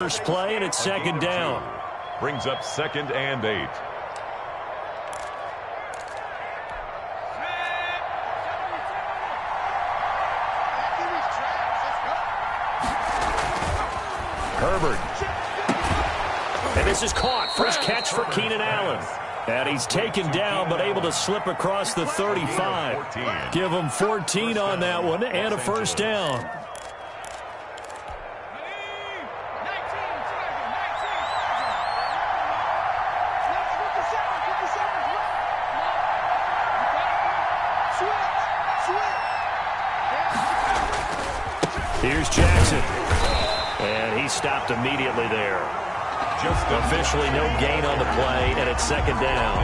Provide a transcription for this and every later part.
First play, and it's second down. Brings up 2nd and 8. Herbert. And this is caught. First catch for Keenan Allen. And he's taken down, but able to slip across the 35. Give him 14 on that one, and a first down. Here's Jackson. And he stopped immediately there. Just officially no gain on the play, and it's second down.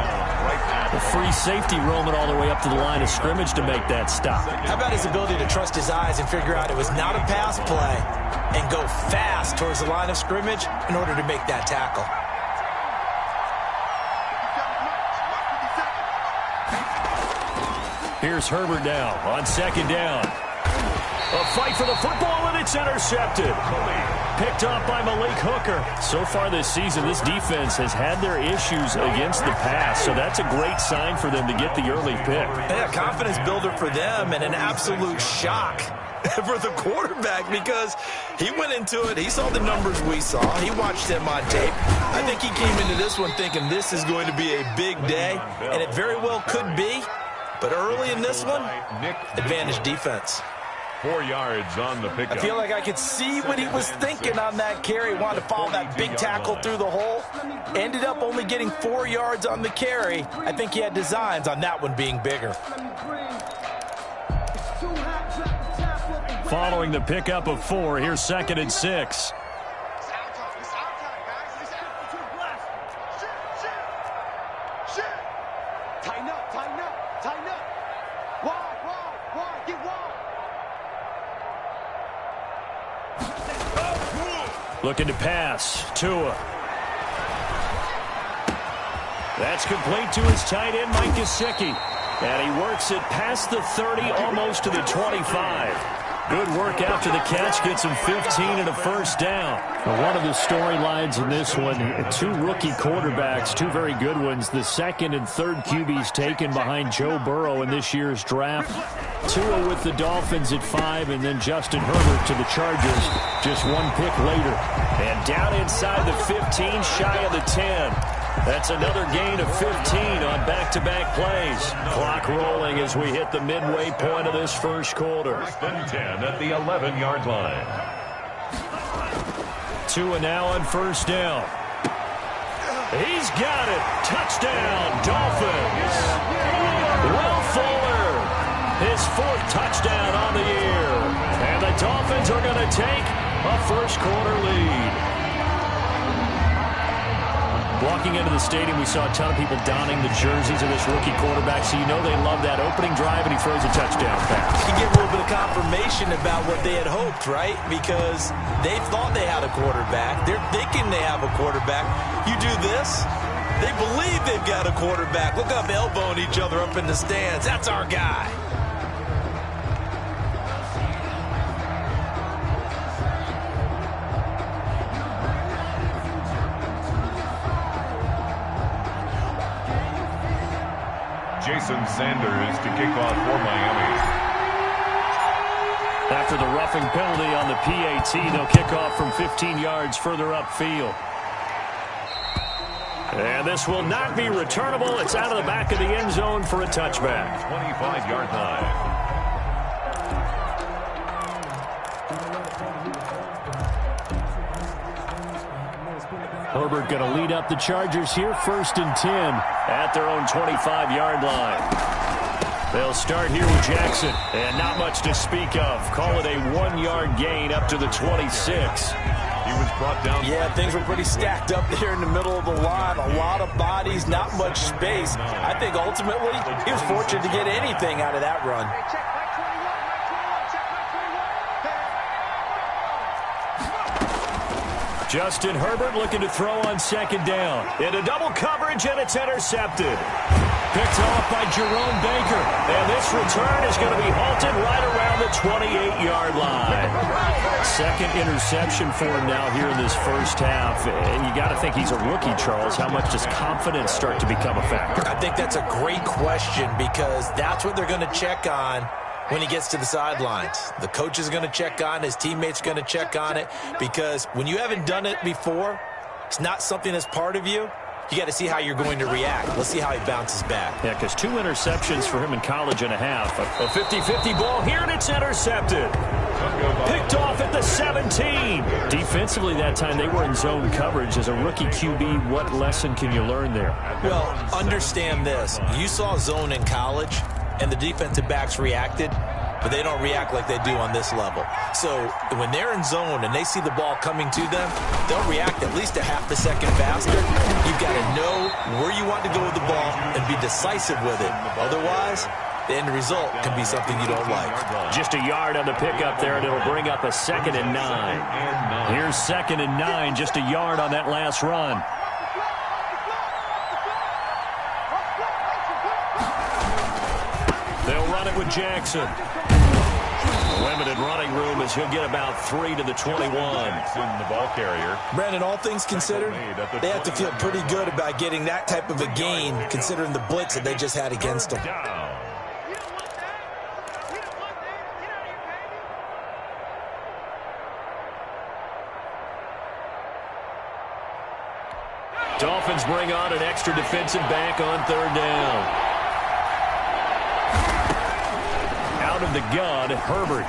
The free safety roaming all the way up to the line of scrimmage to make that stop. How about his ability to trust his eyes and figure out it was not a pass play and go fast towards the line of scrimmage in order to make that tackle? Here's Herbert now on second down. A fight for the football, and it's intercepted. Picked off by Malik Hooker. So far this season, this defense has had their issues against the pass, so that's a great sign for them to get the early pick. Yeah, confidence builder for them, and an absolute shock for the quarterback because he went into it. He saw the numbers we saw. He watched them on tape. I think he came into this one thinking this is going to be a big day, and it very well could be. But early in this one, advantage defense. 4 yards on the pickup. I feel like I could see what he was thinking on that carry. Wanted to follow that big tackle through the hole. Ended up only getting 4 yards on the carry. I think he had designs on that one being bigger. Following the pickup of 4, here's 2nd and 6. Looking to pass. Tua. That's complete to his tight end, Mike Gesicki. And he works it past the 30, almost to the 25. Good work after the catch. Gets him 15 and a first down. Now, one of the storylines in this one, 2 rookie quarterbacks, 2 very good ones. The 2nd and 3rd QBs taken behind Joe Burrow in this year's draft. Tua with the Dolphins at 5, and then Justin Herbert to the Chargers just 1 pick later. And down inside the 15, shy of the 10. That's another gain of 15 on back-to-back plays. Clock rolling as we hit the midway point of this first quarter. 10 at the 11-yard line. Tua now on first down. He's got it. Touchdown, Dolphins. Will Fuller, his 4th touchdown on the year. And the Dolphins are going to take a first-quarter lead. Walking into the stadium, we saw a ton of people donning the jerseys of this rookie quarterback, so you know they love that opening drive, and he throws a touchdown pass. You get a little bit of confirmation about what they had hoped, right? Because they thought they had a quarterback. They're thinking they have a quarterback. You do this, they believe they've got a quarterback. Look up, elbowing each other up in the stands. That's our guy. Jason Sanders to kick off for Miami. After the roughing penalty on the PAT, they'll kick off from 15 yards further upfield. And this will not be returnable. It's out of the back of the end zone for a touchback. 25-yard line. Herbert going to lead up the Chargers here, 1st and 10 at their own 25-yard line. They'll start here with Jackson, and not much to speak of. Call it a 1-yard gain up to the 26. He was brought down. Yeah, things were pretty stacked up there in the middle of the line. A lot of bodies, not much space. I think ultimately he was fortunate to get anything out of that run. Justin Herbert looking to throw on second down. Into double coverage, and it's intercepted. picked off by Jerome Baker. And this return is going to be halted right around the 28-yard line. Second interception for him now here in this first half. And you got to think he's a rookie, Charles. How much does confidence start to become a factor? I think that's a great question because that's what they're going to check on when he gets to the sidelines. The coach is going to check on it. His teammates are going to check on it because when you haven't done it before, it's not something that's part of you. You got to see how you're going to react. Let's see how he bounces back. Yeah, because 2 interceptions for him in college and a half. A 50-50 ball here, and it's intercepted. Picked off at the 17. Defensively that time, they were in zone coverage. As a rookie QB, what lesson can you learn there? Well, understand this. You saw zone in college, and the defensive backs reacted, but they don't react like they do on this level. So when they're in zone and they see the ball coming to them, they'll react at least a half a second faster. You've got to know where you want to go with the ball and be decisive with it. Otherwise, the end result can be something you don't like. Just a yard on the pickup there, and it'll bring up a 2nd and 9. Here's 2nd and 9, just a yard on that last run. They'll run it with Jackson. Limited running room as he'll get about 3 to the 21. The ball carrier. Brandon, all things considered, they have to feel pretty good about getting that type of a gain considering the blitz that they just had against them. Dolphins bring on an extra defensive back on 3rd down. Out of the gun, Herbert.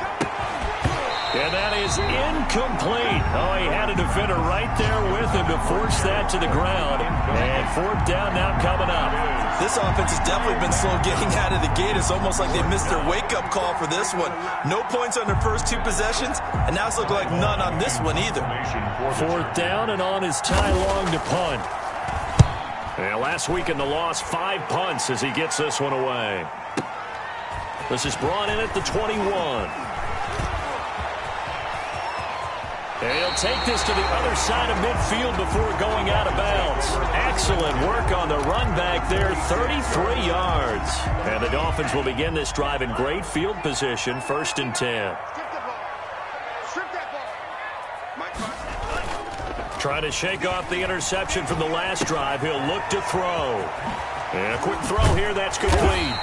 And that is incomplete. Oh, he had a defender right there with him to force that to the ground. And 4th down now coming up. This offense has definitely been slow getting out of the gate. It's almost like they missed their wake-up call for this one. No points on their first 2 possessions, and now it's looking like none on this one either. 4th down, and on is Ty Long to punt. And last week in the loss, 5 punts as he gets this one away. This is brought in at the 21. And he'll take this to the other side of midfield before going out of bounds. Excellent work on the run back there, 33 yards. And the Dolphins will begin this drive in great field position, 1st and 10. Trying to shake off the interception from the last drive. He'll look to throw. And a quick throw here, that's complete.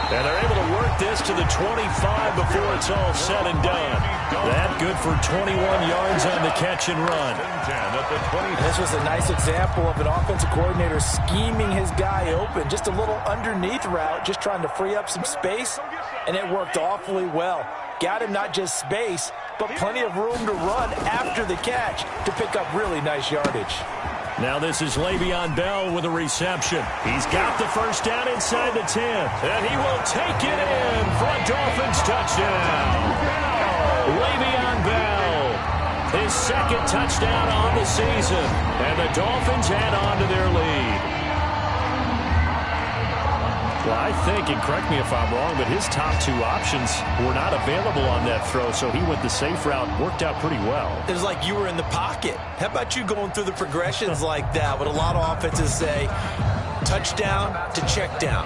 And they're able to work this to the 25 before it's all said and done. That good for 21 yards on the catch and run. And this was a nice example of an offensive coordinator scheming his guy open. Just a little underneath route, just trying to free up some space, and it worked awfully well. Got him not just space, but plenty of room to run after the catch to pick up really nice yardage. Now this is Le'Veon Bell with a reception. He's got the 1st down inside the 10. And he will take it in for a Dolphins touchdown. Le'Veon Bell, his 2nd touchdown on the season. And the Dolphins add on to their lead. Well, I think, and correct me if I'm wrong, but his top 2 options were not available on that throw, so he went the safe route, worked out pretty well. It was like you were in the pocket. How about you going through the progressions like that? What a lot of offenses say, touchdown to check down.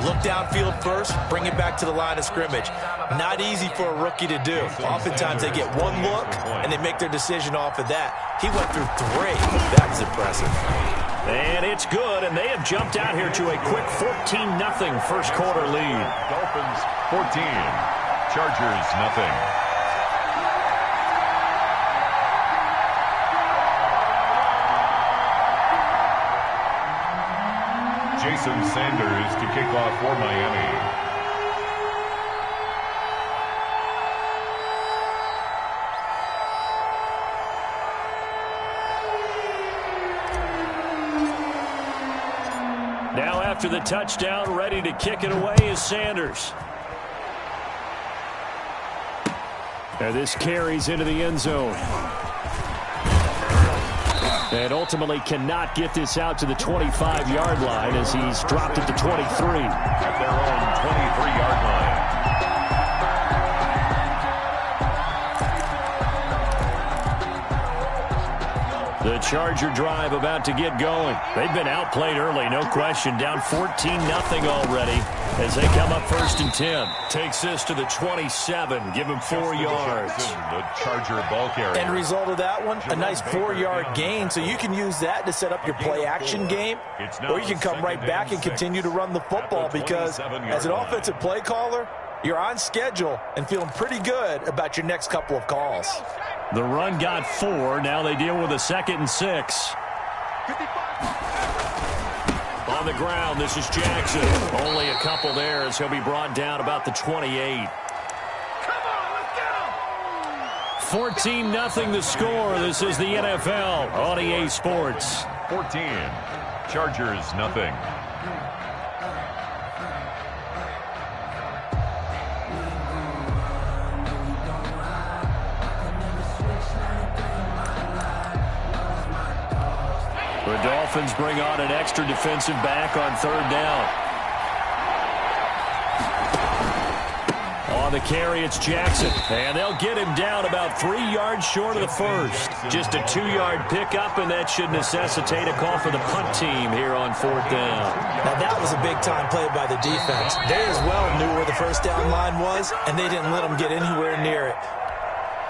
Look downfield first, bring it back to the line of scrimmage. Not easy for a rookie to do. Oftentimes they get one look, and they make their decision off of that. He went through 3. That was impressive. And it's good, and they have jumped out here to a quick 14-0 first quarter lead. Dolphins 14, Chargers nothing. Jason Sanders to kick off for Miami. Now after the touchdown, ready to kick it away is Sanders. And this carries into the end zone. And ultimately cannot get this out to the 25-yard line as he's dropped it to 23. At their own 23-yard line. The Charger drive about to get going. They've been outplayed early, no question. Down 14-0 already as they come up 1st and 10. Takes this to the 27. Give him 4 yards. The Charger ball carrier. End result of that one, a nice 4-yard gain. So you can use that to set up your play-action game. Or you can come right back and continue to run the football because as an offensive play caller, you're on schedule and feeling pretty good about your next couple of calls. The run got 4. Now they deal with a 2nd and 6. On the ground, this is Jackson. Only a couple there as he'll be brought down about the 28. 14-0 the score. This is the NFL on EA Sports. 14. Chargers, nothing. The Dolphins bring on an extra defensive back on 3rd down. On the carry, it's Jackson. And they'll get him down about 3 yards short of the first. Just a 2-yard pickup, and that should necessitate a call for the punt team here on 4th down. Now, that was a big-time play by the defense. They as well knew where the first down line was, and they didn't let them get anywhere near it.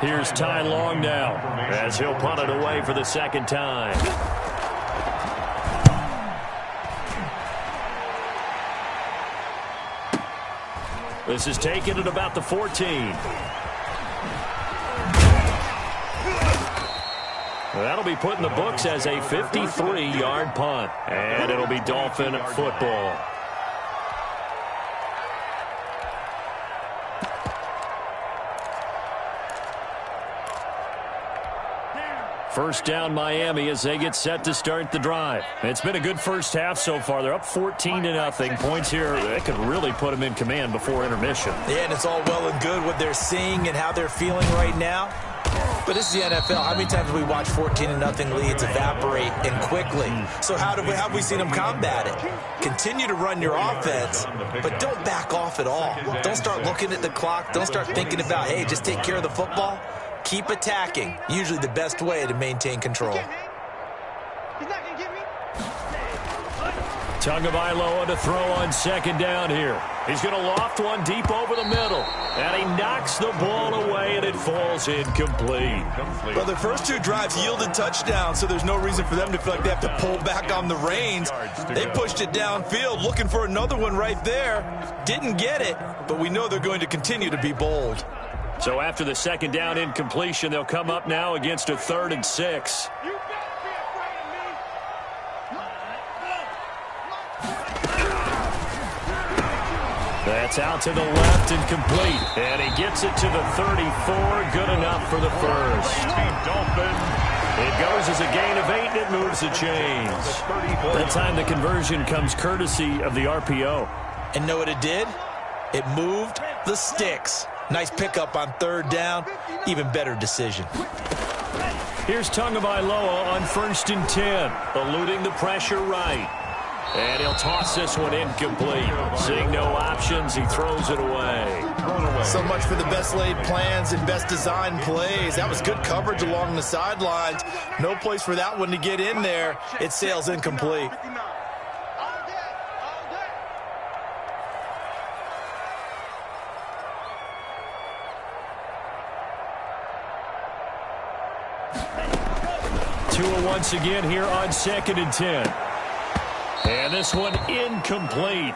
Here's Ty Long now as he'll punt it away for the 2nd time. This is taken at about the 14. That'll be put in the books as a 53-yard punt. And it'll be Dolphin football. First down Miami as they get set to start the drive. It's been a good first half so far. They're up 14-0. Points here, that could really put them in command before intermission. Yeah, and it's all well and good what they're seeing and how they're feeling right now. But this is the NFL. How many times have we watched 14-0 leads evaporate and quickly? So how have we seen them combat it? Continue to run your offense, but don't back off at all. Don't start looking at the clock. Don't start thinking about, hey, just take care of the football. Keep attacking. Usually the best way to maintain control. Tagovailoa to throw on 2nd down here. He's going to loft one deep over the middle. And he knocks the ball away, and it falls incomplete. Well, their first 2 drives yielded touchdowns, so there's no reason for them to feel like they have to pull back on the reins. They pushed it downfield, looking for another one right there. Didn't get it, but we know they're going to continue to be bold. So after the 2nd down incompletion, they'll come up now against a 3rd and 6. That's out to the left and complete. And he gets it to the 34. Good enough for the first. It goes as a gain of 8, and it moves the chains. That time the conversion comes courtesy of the RPO. And know what it did? It moved the sticks. Nice pickup on 3rd down. Even better decision. Here's Tagovailoa on 1st and 10. Eluding the pressure right. And he'll toss this one incomplete. Seeing no options, he throws it away. So much for the best laid plans and best designed plays. That was good coverage along the sidelines. No place for that one to get in there. It sails incomplete. Once again here on 2nd and 10. And this one incomplete.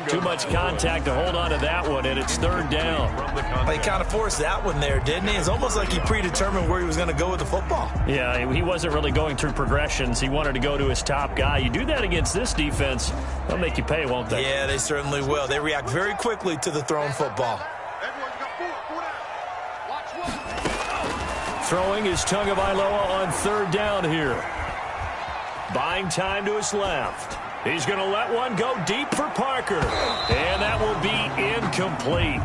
Too much contact to hold on to that one, and it's 3rd down. Well, he kind of forced that one there, didn't he? It's almost like he predetermined where he was going to go with the football. Yeah, he wasn't really going through progressions. He wanted to go to his top guy. You do that against this defense, they'll make you pay, won't they? Yeah, they certainly will. They react very quickly to the thrown football. Throwing is Tagovailoa on 3rd down here. Buying time to his left. He's going to let one go deep for Parker. And that will be incomplete.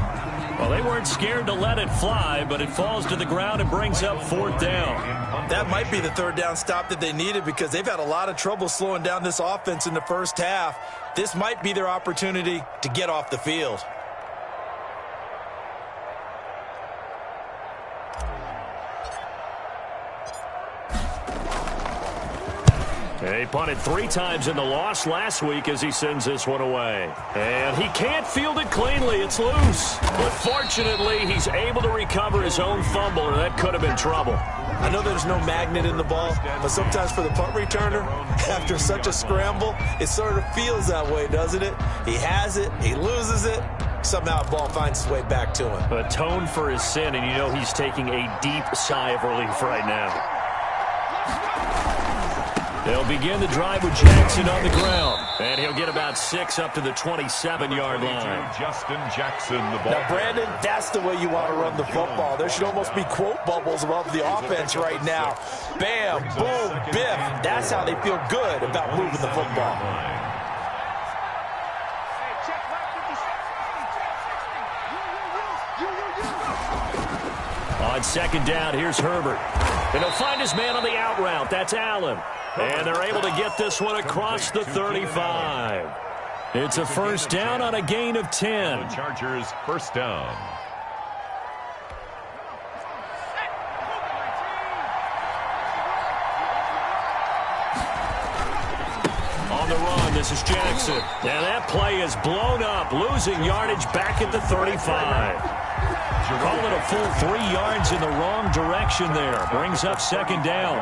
Well, they weren't scared to let it fly, but it falls to the ground and brings up 4th down. That might be the 3rd down stop that they needed because they've had a lot of trouble slowing down this offense in the first half. This might be their opportunity to get off the field. He punted 3 times in the loss last week as he sends this one away. And he can't field it cleanly. It's loose. But fortunately, he's able to recover his own fumble, or that could have been trouble. I know there's no magnet in the ball, but sometimes for the punt returner, after such a scramble, it sort of feels that way, doesn't it? He has it, he loses it, somehow the ball finds its way back to him. Atone for his sin, and you know he's taking a deep sigh of relief right now. They'll begin the drive with Jackson on the ground. And he'll get about 6 up to the 27-yard line. Justin Jackson, the ball. Now, Brandon, that's the way you want to run the football. There should almost be quote bubbles above the offense right now. Bam, boom, biff. That's how they feel good about moving the football. On second down, here's Herbert. And he'll find his man on the out route. That's Allen. And they're able to get this one across the 35. It's a first down on a gain of 10. The Chargers first down. On the run, this is Jackson. And that play is blown up, losing yardage back at the 35. Call it a full 3 yards in the wrong direction there. Brings up second down.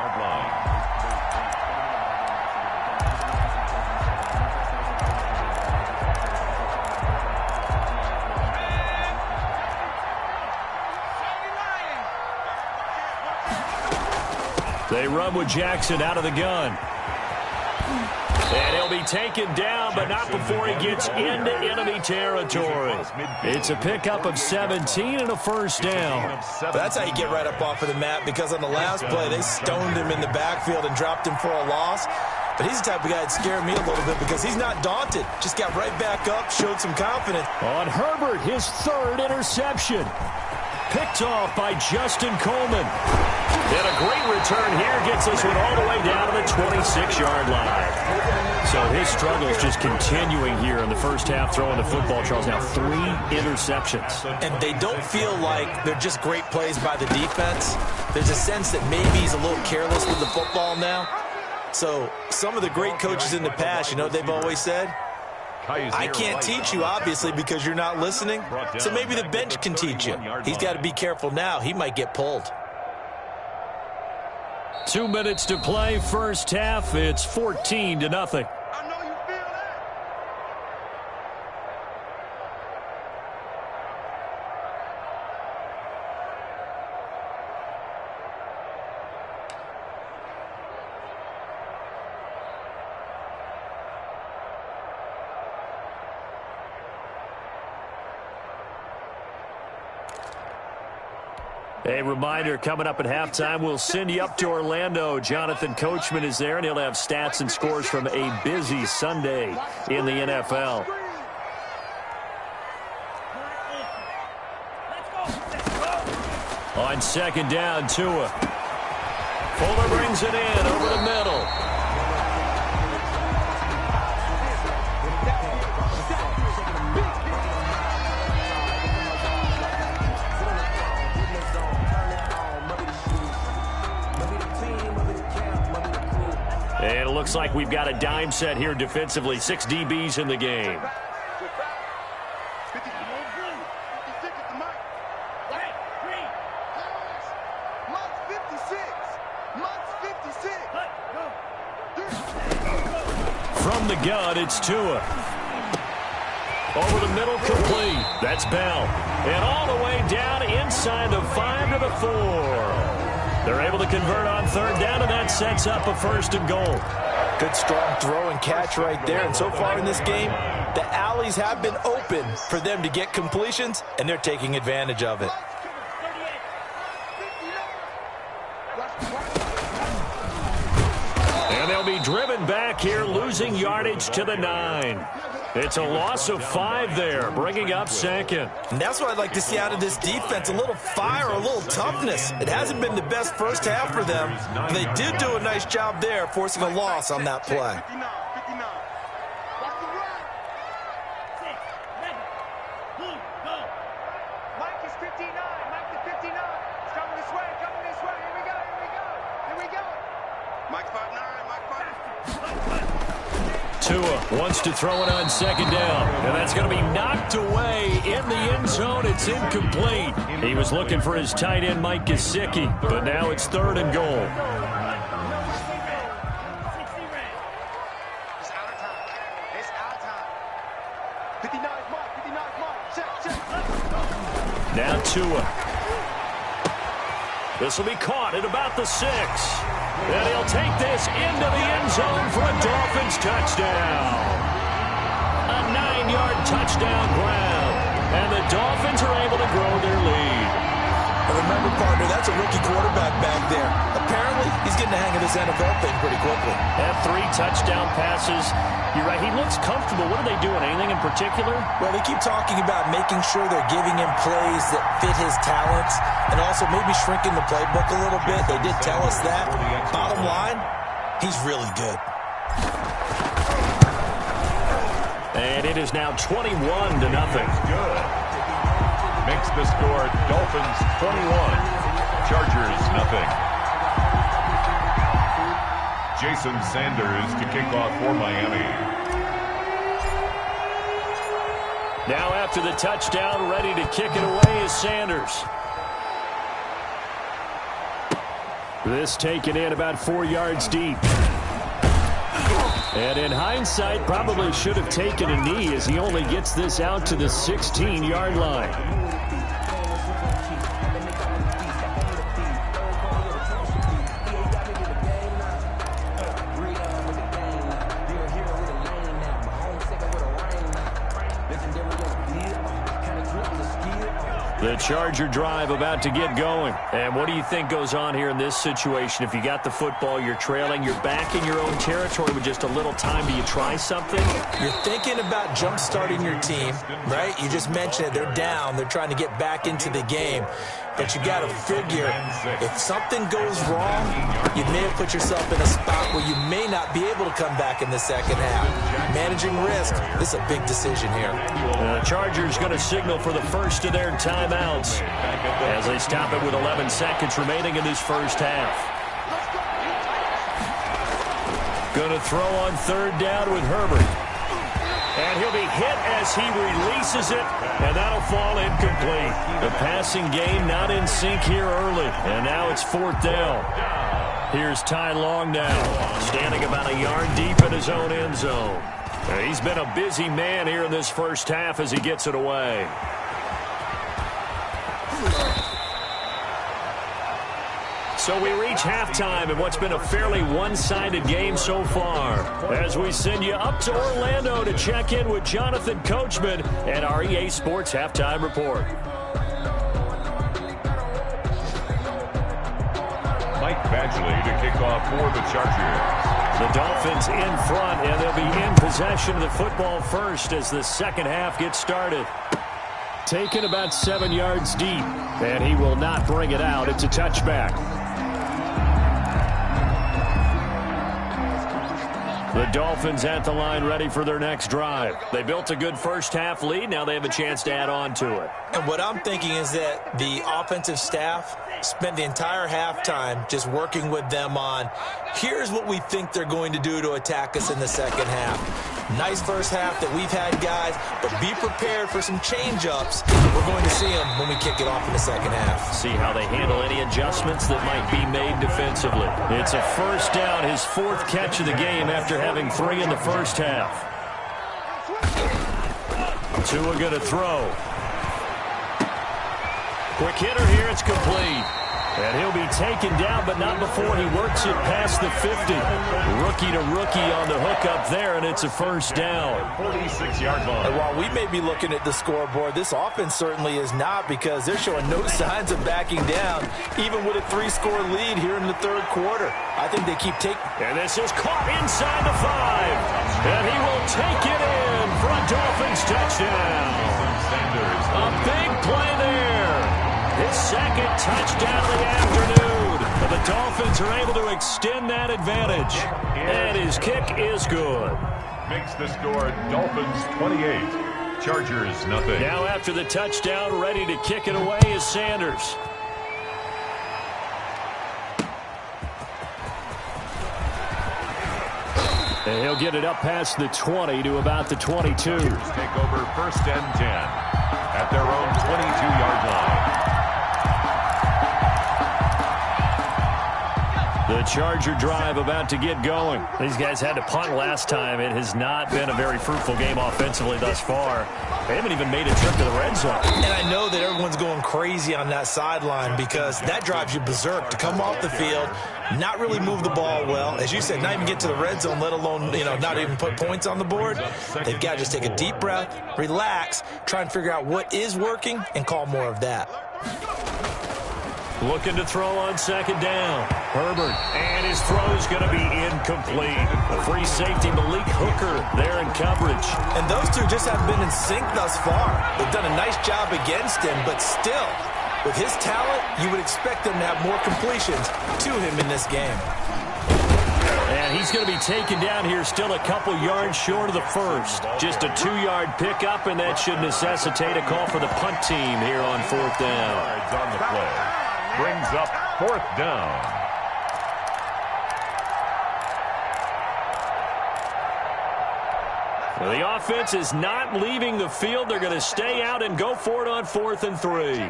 They run with Jackson out of the gun. And he'll be taken down, but not before he gets into enemy territory. It's a pickup of 17 and a first down. That's how you get right up off of the mat, because on the last play, they stoned him in the backfield and dropped him for a loss. But he's the type of guy that scared me a little bit because he's not daunted. Just got right back up, showed some confidence. On Herbert, his 3rd interception. Picked off by Justin Coleman. And a great return here gets this one all the way down to the 26-yard line. So his struggles just continuing here in the first half, throwing the football. Charles, now 3 interceptions. And they don't feel like they're just great plays by the defense. There's a sense that maybe he's a little careless with the football now. So some of the great coaches in the past, you know what they've always said? I can't teach you, obviously, because you're not listening. So maybe the bench can teach you. He's got to be careful now. He might get pulled. 2 minutes to play, first half. It's 14-0. A reminder, coming up at halftime, we'll send you up to Orlando. Jonathan Coachman is there, and he'll have stats and scores from a busy Sunday in the NFL. On second down, Tua. Fuller brings it in over the middle. And it looks like we've got a dime set here defensively. 6 DBs in the game. From the gun, it's Tua. Over the middle, complete. That's Bell. And all the way down inside the 5 to the 4. They're able to convert on third down, and that sets up a first and goal. Good strong throw and catch right there. And so far in this game, the alleys have been open for them to get completions, and they're taking advantage of it. And they'll be driven back here, losing yardage to the 9. It's a loss of 5 there, bringing up second. And that's what I'd like to see out of this defense, a little fire, a little toughness. It hasn't been the best first half for them, but they did do a nice job there, forcing a loss on that play. Mike 5'9", Mike 5'9". Tua wants to throw it on second down, and that's going to be knocked away in the end zone. It's incomplete. He was looking for his tight end, Mike Gesicki, but now it's 3rd and goal. Now Tua. This will be caught at about the 6. And he'll take this into the end zone for a Dolphins touchdown. A 9-yard touchdown grab. And the Dolphins are able to grow their lead. But remember, partner, that's a rookie quarterback back there. Apparently, he's getting the hang of this NFL thing pretty quickly. Had 3 touchdown passes. You're right, he looks comfortable. What are they doing? Anything in particular? Well, they keep talking about making sure they're giving him plays that fit his talents and also maybe shrinking the playbook a little bit. They did tell us that. Bottom line, he's really good. And it is now 21-0. Good. Makes the score Dolphins 21, Chargers nothing. Jason Sanders to kick off for Miami. Now after the touchdown, ready to kick it away is Sanders. This taken in about 4 yards deep. And in hindsight, probably should have taken a knee as he only gets this out to the 16-yard line. The Charger drive about to get going. And what do you think goes on here in this situation? If you got the football, you're trailing, you're back in your own territory with just a little time. Do you try something? You're thinking about jump-starting your team, right? You just mentioned it. They're down. They're trying to get back into the game. But you got to figure, if something goes wrong, you may have put yourself in a spot where you may not be able to come back in the second half. Managing risk, this is a big decision here. The Chargers going to signal for the first of their timeouts as they stop it with 11 seconds remaining in this first half. Going to throw on 3rd down with Herbert. And he'll be hit as he releases it, and that'll fall incomplete. The passing game not in sync here early, and now it's 4th down. Here's Ty Long now, standing about a yard deep in his own end zone. He's been a busy man here in this first half as he gets it away. So we reach halftime in what's been a fairly one-sided game so far, as we send you up to Orlando to check in with Jonathan Coachman and our EA Sports Halftime Report. Mike Badgley to kick off for the Chargers. The Dolphins in front, and they'll be in possession of the football first as the second half gets started. Taken about 7 yards deep, and he will not bring it out. It's a touchback. The Dolphins at the line ready for their next drive. They built a good first half lead. Now they have a chance to add on to it. And what I'm thinking is that the offensive staff spent the entire halftime just working with them on, here's what we think they're going to do to attack us in the second half. Nice first half that we've had, guys, but be prepared for some change-ups. We're going to see them when we kick it off in the second half. See how they handle any adjustments that might be made defensively. It's a first down, his 4th catch of the game after having 3 in the first half. Tua going to throw. Quick hitter here, it's complete. And he'll be taken down, but not before he works it past the 50. Rookie to rookie on the hook up there, and it's a first down. 46-yard line. And while we may be looking at the scoreboard, this offense certainly is not, because they're showing no signs of backing down, even with a 3-score lead here in the 3rd quarter. I think they keep taking. And this is caught inside the 5. And he will take it in for a Dolphins touchdown. A big play there. His 2nd touchdown of the afternoon. And the Dolphins are able to extend that advantage. And his kick is good. Makes the score Dolphins 28, Chargers nothing. Now after the touchdown, ready to kick it away is Sanders. And he'll get it up past the 20 to about the 22. Take over 1st and 10 at their own 22-yard line. The Charger drive about to get going. These guys had to punt last time. It has not been a very fruitful game offensively thus far. They haven't even made a trip to the red zone. And I know that everyone's going crazy on that sideline because that drives you berserk to come off the field, not really move the ball well. As you said, not even get to the red zone, let alone, not even put points on the board. They've got to just take a deep breath, relax, try and figure out what is working, and call more of that. Looking to throw on 2nd down. Herbert, and his throw's going to be incomplete. The free safety, Malik Hooker, there in coverage. And those two just haven't been in sync thus far. They've done a nice job against him, but still, with his talent, you would expect them to have more completions to him in this game. And he's going to be taken down here still a couple yards short of the first. Just a 2-yard pickup, and that should necessitate a call for the punt team here on 4th down. On the play. Brings up 4th down. Well, the offense is not leaving the field. They're going to stay out and go for it on 4th and 3.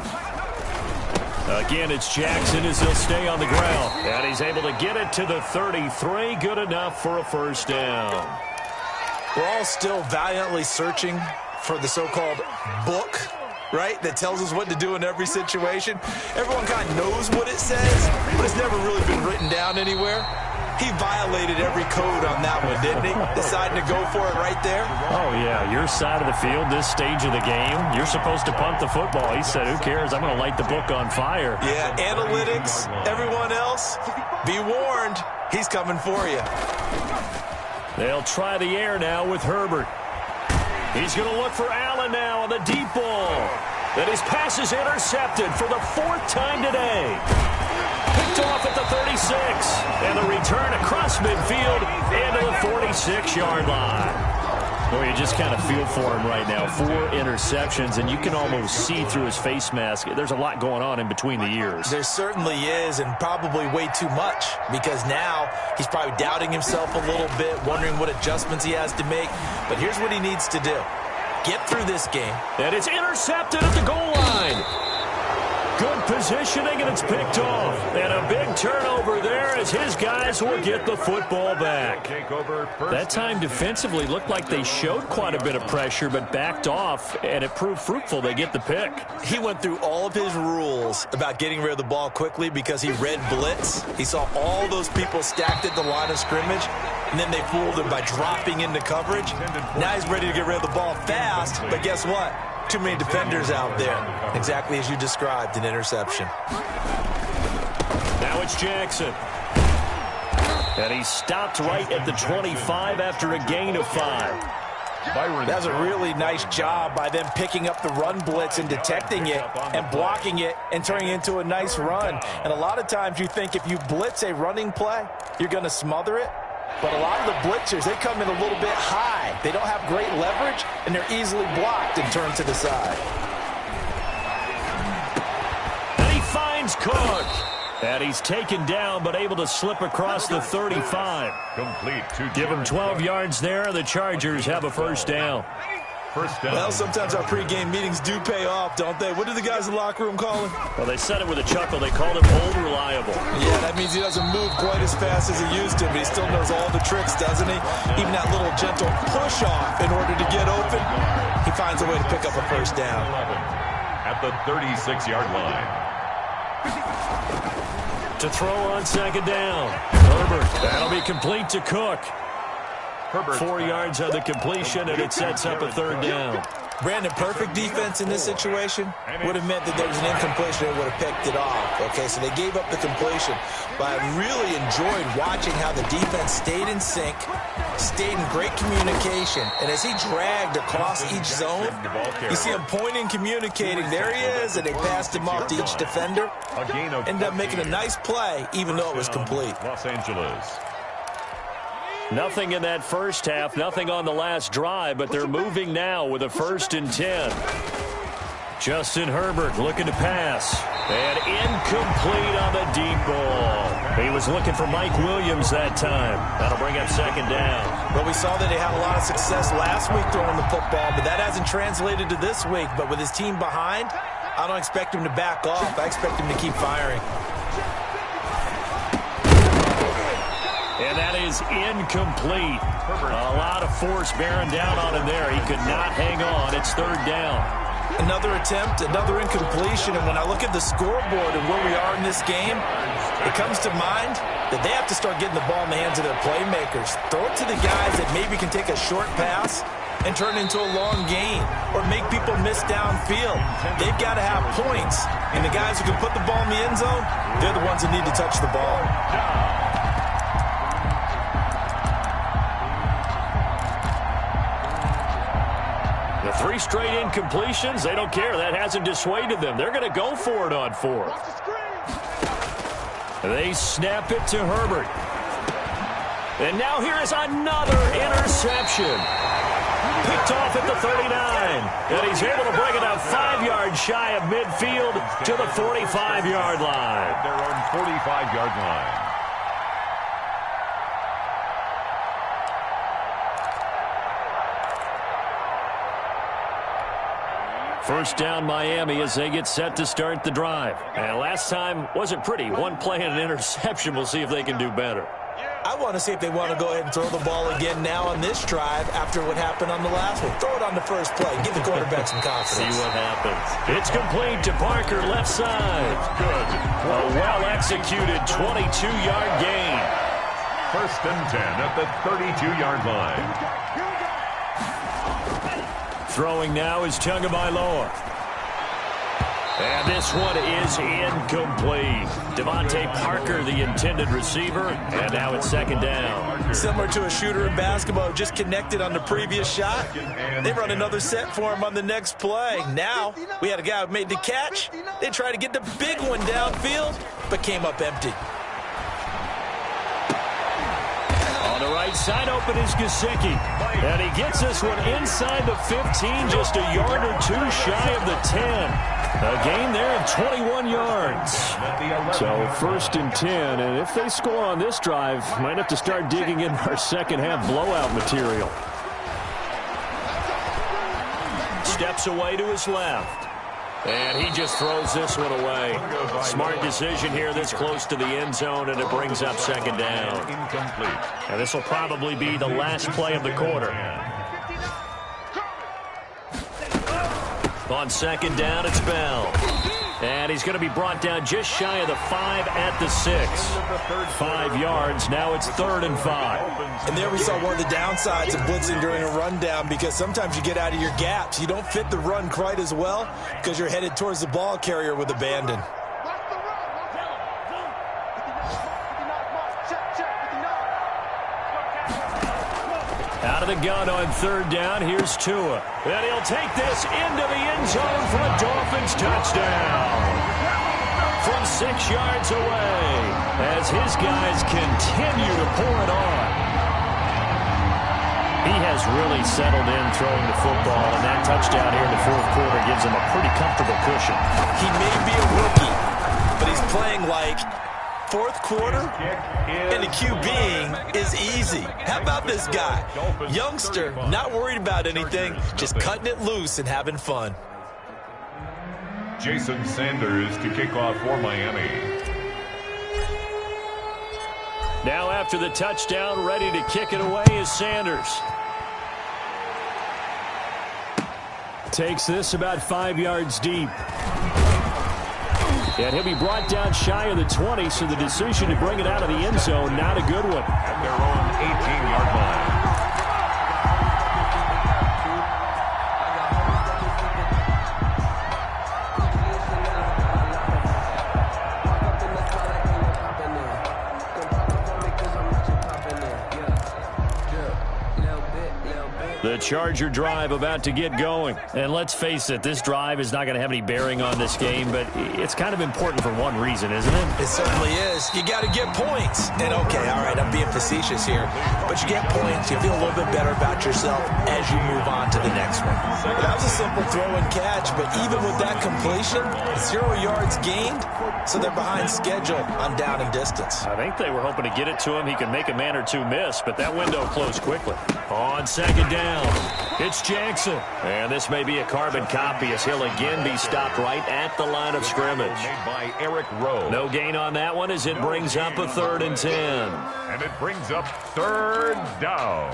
Again, it's Jackson as he'll stay on the ground. And he's able to get it to the 33. Good enough for a 1st down. We're all still valiantly searching for the so-called book, right, that tells us what to do in every situation. Everyone kind of knows what it says, but it's never really been written down anywhere. He violated every code on that one, didn't he? Deciding to go for it right there. Oh, yeah, your side of the field, this stage of the game, you're supposed to punt the football. He said, who cares? I'm going to light the book on fire. Yeah, analytics, everyone else, be warned, he's coming for you. They'll try the air now with Herbert. He's going to look for Allen now on the deep ball. Then his pass is intercepted for the 4th time today. Picked off at the 36. And the return across midfield into the 46-yard line. Boy, you just kind of feel for him right now. 4 interceptions, and you can almost see through his face mask. There's a lot going on in between the ears. There certainly is, and probably way too much, because now he's probably doubting himself a little bit, wondering what adjustments he has to make. But here's what he needs to do. Get through this game. And it's intercepted at the goal line. Good positioning, and it's picked off. And a big turnover there as his guys will get the football back. That time defensively looked like they showed quite a bit of pressure, but backed off, and it proved fruitful. They get the pick. He went through all of his rules about getting rid of the ball quickly because he read blitz. He saw all those people stacked at the line of scrimmage, and then they fooled him by dropping into coverage. Now he's ready to get rid of the ball fast, but guess what? Too many defenders out there. Exactly as you described, an interception. Now it's Jackson. And he stopped right at the 25 after a gain of 5. That was a really nice job by them picking up the run blitz and detecting it and blocking it and turning it into a nice run. And a lot of times you think if you blitz a running play, you're going to smother it. But a lot of the blitzers, they come in a little bit high. They don't have great leverage, and they're easily blocked and turned to the side. And he finds Cook. And he's taken down, but able to slip across the 35. Complete to Give him 12 yards there. The Chargers have a 1st down. Well, sometimes our pregame meetings do pay off, don't they? What do the guys in the locker room call him? Well, they said it with a chuckle. They called him Old Reliable. Yeah, that means he doesn't move quite as fast as he used to, but he still knows all the tricks, doesn't he? Even that little gentle push-off in order to get open, he finds a way to pick up a 1st down. At the 36-yard line. To throw on 2nd down. Herbert, that'll be complete to Cook. 4 yards on the completion, and it sets up a 3rd down. Brandon, perfect defense in this situation would have meant that there was an incompletion and would have picked it off. Okay, so they gave up the completion. But I really enjoyed watching how the defense stayed in sync, stayed in great communication. And as he dragged across each zone, you see him pointing, communicating. There he is, and they passed him off to each defender. Ended up making a nice play, even though it was complete. Los Angeles. Nothing in that first half, nothing on the last drive, but they're moving now with a 1st and 10. Justin Herbert looking to pass. And incomplete on the deep ball. He was looking for Mike Williams that time. That'll bring up second down. Well, we saw that they had a lot of success last week throwing the football, but that hasn't translated to this week. But with his team behind, I don't expect him to back off. I expect him to keep firing. And that is incomplete. A lot of force bearing down on him there. He could not hang on. It's third down. Another attempt, another incompletion, and when I look at the scoreboard and where we are in this game, it comes to mind that they have to start getting the ball in the hands of their playmakers. Throw it to the guys that maybe can take a short pass and turn it into a long gain or make people miss downfield. They've got to have points, and the guys who can put the ball in the end zone, they're the ones that need to touch the ball. The 3 straight incompletions, they don't care. That hasn't dissuaded them. They're going to go for it on 4th. They snap it to Herbert. And now here is another interception. Picked off at the 39. And he's able to bring it up 5 yards shy of midfield to the 45-yard line. Their own 45-yard line. First down Miami as they get set to start the drive. And last time wasn't pretty. One play and an interception. We'll see if they can do better. I want to see if they want to go ahead and throw the ball again now on this drive after what happened on the last one. Throw it on the first play. Give the quarterback some confidence. See what happens. It's complete to Parker, left side. Good. A well-executed 22-yard gain. First and 10 at the 32-yard line. Throwing now is Tagovailoa. And this one is incomplete. Devontae Parker, the intended receiver, and now it's second down. Similar to a shooter in basketball, just connected on the previous shot. They run another set for him on the next play. Now, we had a guy who made the catch. They tried to get the big one downfield, but came up empty. On the right side, open is Gesicki. And he gets this one inside the 15, just a yard or 2 shy of the 10. A gain there of 21 yards. So first and 10, and if they score on this drive, might have to start digging in our second half blowout material. Steps away to his left. And he just throws this one away. Smart decision here this close to the end zone, and it brings up second down. And this will probably be the last play of the quarter. On second down, it's Bell. And he's going to be brought down just shy of the 5 at the 6. 5 yards. Now it's 3rd and 5. And there we saw one of the downsides of blitzing during a rundown, because sometimes you get out of your gaps. You don't fit the run quite as well because you're headed towards the ball carrier with abandon. Out of the gun on 3rd down, here's Tua. And he'll take this into the end zone for a Dolphins touchdown. From 6 yards away, as his guys continue to pour it on. He has really settled in throwing the football, and that touchdown here in the 4th quarter gives him a pretty comfortable cushion. He may be a rookie, but he's playing like 4th quarter, and the QBing is easy. How about this guy? Youngster, not worried about anything, just cutting it loose and having fun. Jason Sanders to kick off for Miami. Now after the touchdown, ready to kick it away is Sanders. Takes this about 5 yards deep. And he'll be brought down shy of the 20, so the decision to bring it out of the end zone, not a good one. At their own 18-yard line. The Charger drive about to get going. And let's face it, this drive is not going to have any bearing on this game, but it's kind of important for one reason, isn't it? It certainly is. You got to get points. And okay, all right, I'm being facetious here, but you get points, you feel a little bit better about yourself as you move on to the next one. That was a simple throw and catch, but even with that completion, 0 yards gained, so they're behind schedule on down and distance. I think they were hoping to get it to him. He could make a man or two miss, but that window closed quickly. On second down, it's Jackson. And this may be a carbon copy as he'll again be stopped right at the line of scrimmage. Made by Eric Rowe. No gain on that one as it brings up a 3rd and 10. And it brings up 3rd down.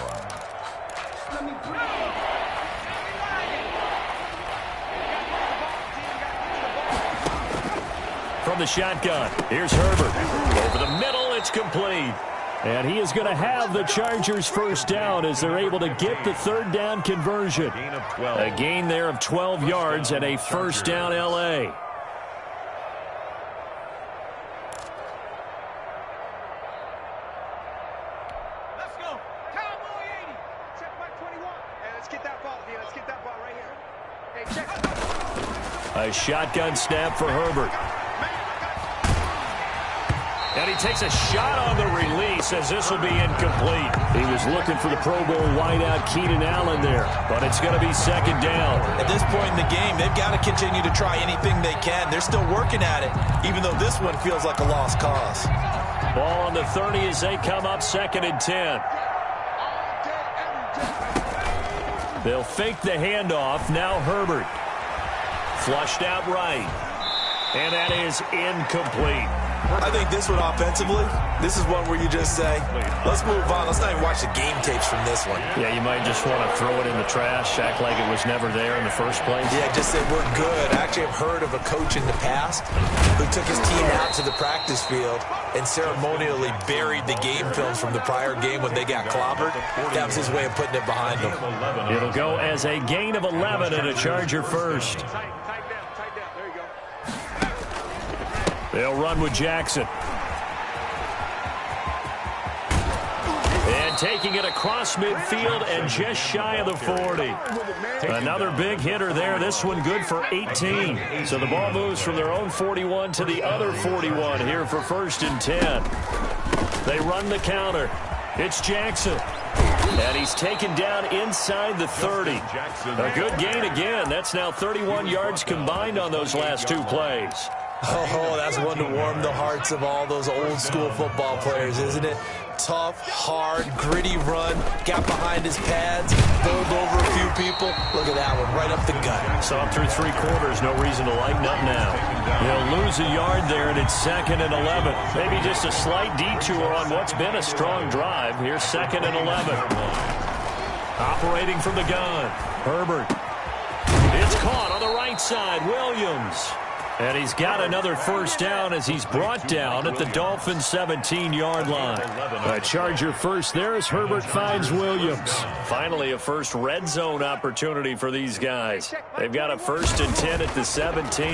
From the shotgun, here's Herbert. Over the middle, it's complete. And he is going to have the Chargers first down as they're able to get the 3rd down conversion. A gain there of 12 yards and a first down L.A. Let's go. Cowboy 80. Check my 21. Hey, let's get that ball here. Let's get that ball right here. Hey, check. A shotgun snap for Herbert. And he takes a shot on the release as this will be incomplete. He was looking for the Pro Bowl wideout Keenan Allen there, but it's going to be 2nd down. At this point in the game, they've got to continue to try anything they can. They're still working at it, even though this one feels like a lost cause. Ball on the 30 as they come up 2nd and 10. They'll fake the handoff. Now Herbert. Flushed out right. And that is incomplete. I think this one offensively, this is one where you just say, let's move on. Let's not even watch the game tapes from this one. Yeah, you might just want to throw it in the trash, act like it was never there in the first place. Yeah, just say we're good. I actually have heard of a coach in the past who took his team out to the practice field and ceremonially buried the game films from the prior game when they got clobbered. That was his way of putting it behind them. It'll go as a gain of 11 and a Charger first. Tight down. There you go. They'll run with Jackson. And taking it across midfield and just shy of the 40. Another big hitter there. This one good for 18. So the ball moves from their own 41 to the other 41 here for 1st and 10. They run the counter. It's Jackson. And he's taken down inside the 30. A good gain again. That's now 31 yards combined on those last 2 plays. Oh, that's one to warm the hearts of all those old school football players, isn't it? Tough, hard, gritty run, got behind his pads, bowled over a few people. Look at that one, right up the gut. Saw him through 3 quarters, no reason to lighten up now. He'll lose a yard there, and it's 2nd and 11. Maybe just a slight detour on what's been a strong drive. Here's 2nd and 11. Operating from the gun, Herbert. It's caught on the right side, Williams. And he's got another first down as he's brought down at the Dolphins' 17-yard line. A Charger first there as Herbert finds Williams. Finally, a first red zone opportunity for these guys. They've got a 1st and 10 at the 17.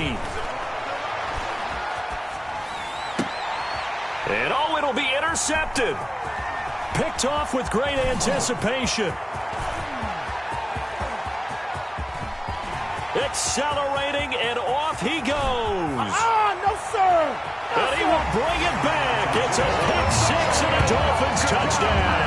And oh, it'll be intercepted. Picked off with great anticipation. Accelerating, and off he goes. No, sir. And he will bring it back. It's a pick-6 and a Dolphins touchdown.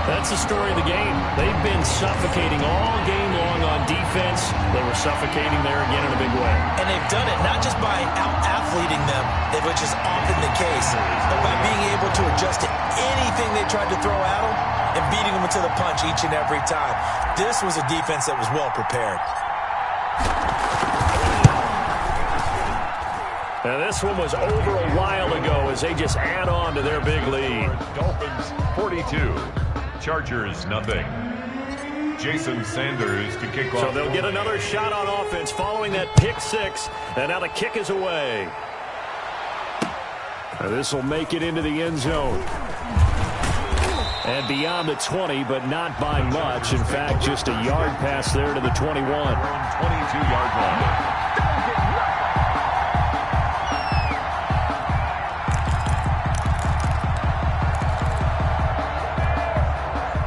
That's the story of the game. They've been suffocating all game long on defense. They were suffocating there again in a big way. And they've done it not just by out-athleting them, which is often the case, but by being able to adjust to anything they tried to throw at them and beating them to the punch each and every time. This was a defense that was well prepared. And this one was over a while ago as they just add on to their big lead. Dolphins 42. Chargers nothing. Jason Sanders to kick off. So they'll get another shot on offense following that pick-6. And now the kick is away. This will make it into the end zone. And beyond the 20, but not by much. In fact, just a yard pass there to the 21. 22-yard line.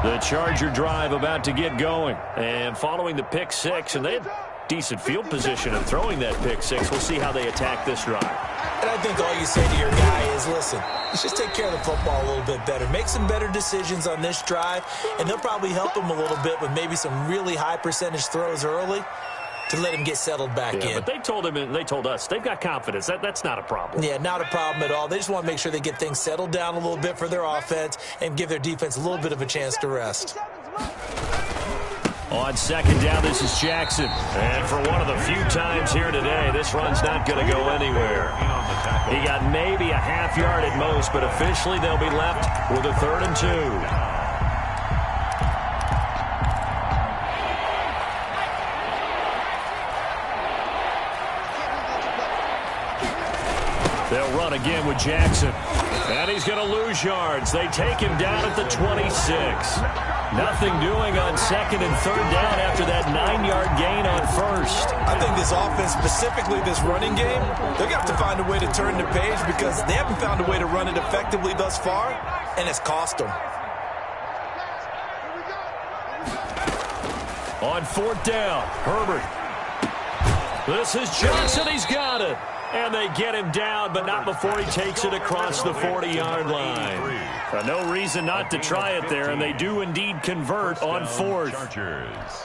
The Charger drive about to get going. And following the pick six, and they had decent field position of throwing that pick six. We'll see how they attack this drive. And I think all you say to your guy is, listen, let's just take care of the football a little bit better. Make some better decisions on this drive, and they'll probably help him a little bit with maybe some really high percentage throws early to let him get settled back in. But they told him, and they told us, they've got confidence. That's not a problem. Yeah, not a problem at all. They just want to make sure they get things settled down a little bit for their offense and give their defense a little bit of a chance to rest. On second down, this is Jackson. And for one of the few times here today, this run's not going to go anywhere. He got maybe a half yard at most, but officially they'll be left with a 3rd and 2. They'll run again with Jackson. And he's going to lose yards. They take him down at the 26. Nothing doing on 2nd and 3rd down after that 9-yard gain on 1st. I think this offense, specifically this running game, they're going to have to find a way to turn the page because they haven't found a way to run it effectively thus far, and it's cost them. On 4th down, Herbert. This is Johnson. He's got it. And they get him down, but not before he takes it across the 40-yard line. No reason not to try it there, and they do indeed convert on 4th. Chargers.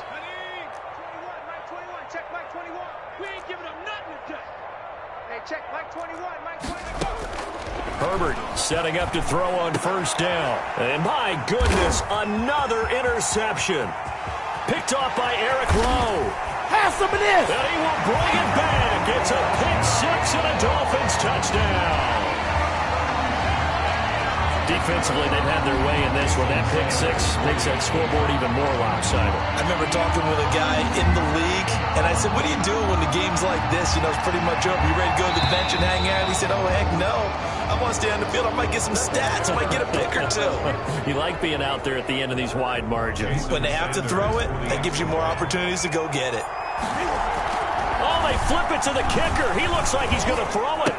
21, check Mike 21. We ain't giving them nothing today. Hey, check Mike 21, Mike 21. Herbert setting up to throw on 1st down. And my goodness, another interception. Picked off by Eric Rowe. Have some of this. And he will bring it back. It's a pick six and a Dolphins touchdown. Defensively, they've had their way in this one. That pick six makes that scoreboard even more lopsided. I remember talking with a guy in the league, and I said, what do you do when the game's like this? You know, it's pretty much over. You ready to go to the bench and hang out? He said, oh, heck no. I want to stay on the field. I might get some stats. I might get a pick or two. You like being out there at the end of these wide margins. When they have to throw it, that gives you more opportunities to go get it. Oh, they flip it to the kicker. He looks like he's going to throw it.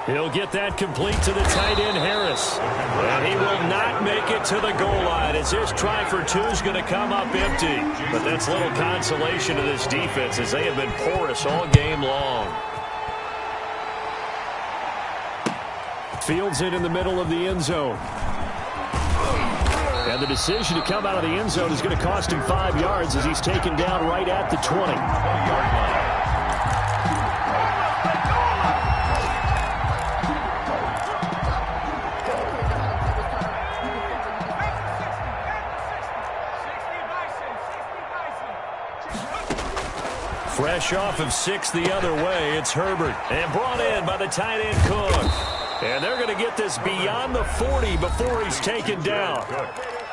He'll get that complete to the tight end, Harris. And he will not make it to the goal line as this try for 2 is going to come up empty. But that's little consolation to this defense as they have been porous all game long. Fields it in the middle of the end zone. And the decision to come out of the end zone is going to cost him 5 yards as he's taken down right at the 20. 20-yard line. Fresh off of 6 the other way, it's Herbert. And brought in by the tight end Cook. And they're going to get this beyond the 40 before he's taken down.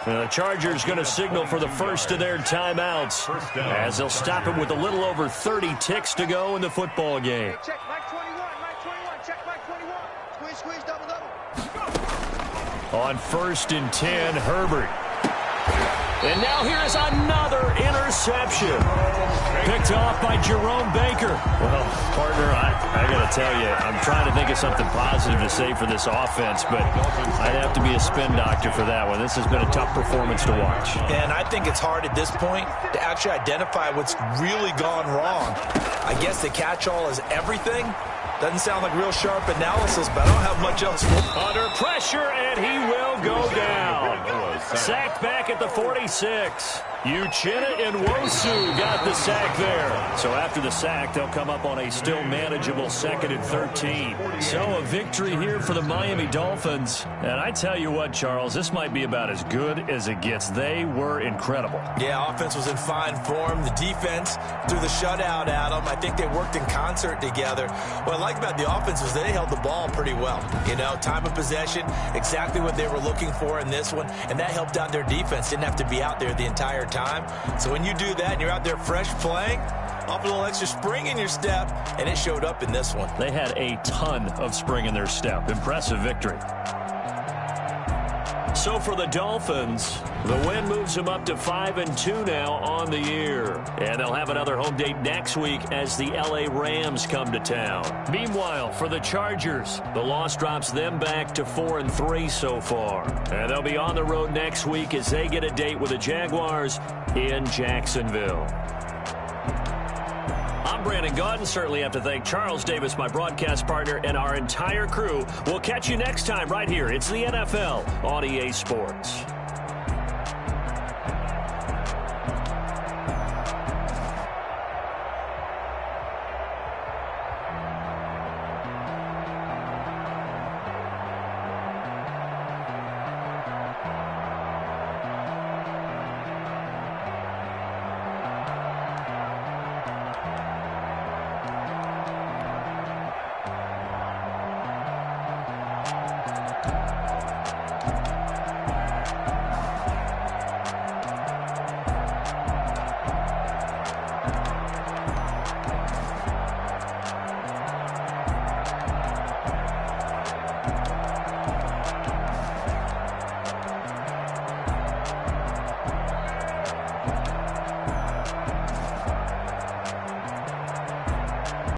The Chargers going to signal for the first of their timeouts as they'll stop him with a little over 30 ticks to go in the football game. Check Mike 21, Mike 21, check Mike 21. Squeeze, double. On 1st and 10, Herbert. And now here's another interception. Picked off by Jerome Baker. Well, partner, I got to tell you, I'm trying to think of something positive to say for this offense, but I'd have to be a spin doctor for that one. This has been a tough performance to watch. And I think it's hard at this point to actually identify what's really gone wrong. I guess the catch-all is everything. Doesn't sound like real sharp analysis, but I don't have much else for it. Under pressure, and he will go down. Sacked back at the 46. Uchenna and Nwosu got the sack there. So after the sack, they'll come up on a still manageable 2nd and 13. So a victory here for the Miami Dolphins. And I tell you what, Charles, this might be about as good as it gets. They were incredible. Yeah, offense was in fine form. The defense threw the shutout at them. I think they worked in concert together. What I like about the offense was they held the ball pretty well. You know, time of possession, exactly what they were looking for in this one, and that helped out their defense. Didn't have to be out there the entire time. So when you do that and you're out there fresh playing, off a little extra spring in your step, and it showed up in this one. They had a ton of spring in their step. Impressive victory. So for the Dolphins, the win moves them up to 5-2 now on the year. And they'll have another home date next week as the LA Rams come to town. Meanwhile, for the Chargers, the loss drops them back to 4-3 so far. And they'll be on the road next week as they get a date with the Jaguars in Jacksonville. I'm Brandon Gaudin. Certainly have to thank Charles Davis, my broadcast partner, and our entire crew. We'll catch you next time right here. It's the NFL on EA Sports.